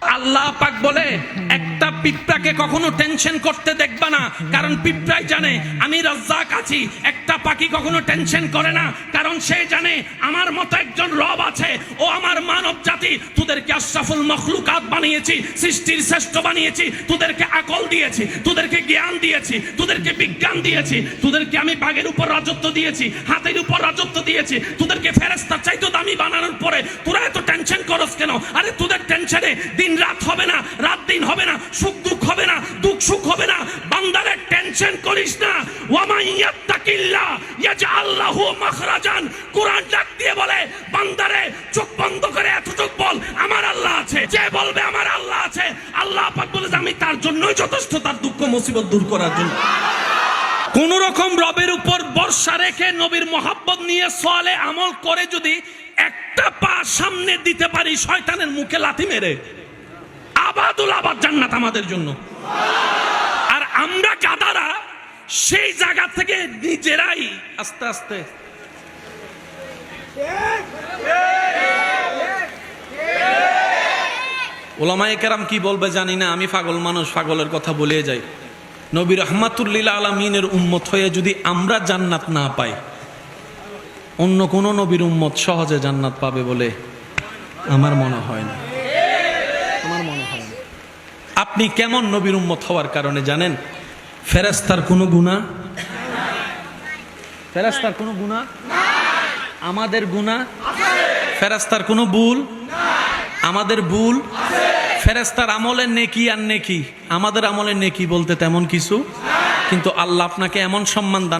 আল্লাহ পাক বলে একটা পিঁপড়াকে কখনো টেনশন করতে দেখবা না, কারণ পিঁপড়াই জানে আমি রাজ্জাক আছি। একটা পাখি কখনো টেনশন করে না, কারণ সে জানে আমার মতো একজন রব আছে। ও আমার মানব জাতি, তোদেরকে আশরাফুল মখলুকাত বানিয়েছি, সৃষ্টির শ্রেষ্ঠ বানিয়েছি, তোদেরকে আকল দিয়েছি, তোদেরকে জ্ঞান দিয়েছি, তোদেরকে বিজ্ঞান দিয়েছি, তোদেরকে আমি বাঘের উপর রাজত্ব দিয়েছি, হাতের উপর রাজত্ব দিয়েছি, তোদেরকে ফেরেশতার চাইতে দামি বানানোর পরে তোরা এত টেনশন করস কেন? আরে তোদের টেনশনে দিন রাত হবে না, রাত দিন হবে না, সুখ দুঃখ হবে না, দুঃখ সুখ হবে না। বান্দারে টেনশন করিস না। ওয়ামান ইয়াত্তাকিল্লাহ ইয়াজআল লাহু মাখরাজান। কুরআন ডাক দিয়ে বলে, বান্দারে চোখ বন্ধ করে এতটুক বল আমার আল্লাহ আছে। যে বলবে আমার আল্লাহ আছে, আল্লাহ পাক বলে যে আমি তার জন্যই যথেষ্ট, তার দুঃখ মুসিবত দূর করার জন্য। কোন রকম রবের উপর ভরসা রেখে নবীর মোহাব্বত নিয়ে সালে আমল করে যদি একটা পা সামনে দিতে পারি শয়তানের মুখে লাথি মেরে, আবাদুল আবাদ জান্নাত আমাদের জন্য। আর আমরা গাদারা সেই জায়গা থেকে নিজেরাই আস্তে আস্তে ওলামায়ে কেরাম কি বলবে জানি না, আমি পাগল মানুষ, পাগলের কথা বলে যাই। নবী রাহমাতুল লিল আলামিনের উম্মত হয়ে যদি আমরা জান্নাত না পাই, অন্য কোন নবীর উম্মত সহজে জান্নাত পাবে বলে আমার মনে হয় না। আমার মনে হয় না। আপনি কেমন নবীর উম্মত হওয়ার কারণে জানেন? ফেরেশতার কোনো গুনাহ, ফেরেশতার কোনো গুনাহ, আমাদের গুনাহ, ফেরেশতার কোনো ভুল, আমাদের ভুল, ফেরেশতার আমলের নেকি আর নেকি, আমাদের আমলের নেকি বলতে তেমন কিছু। কিন্তু আল্লাহ আপনাকে এমন সম্মান দান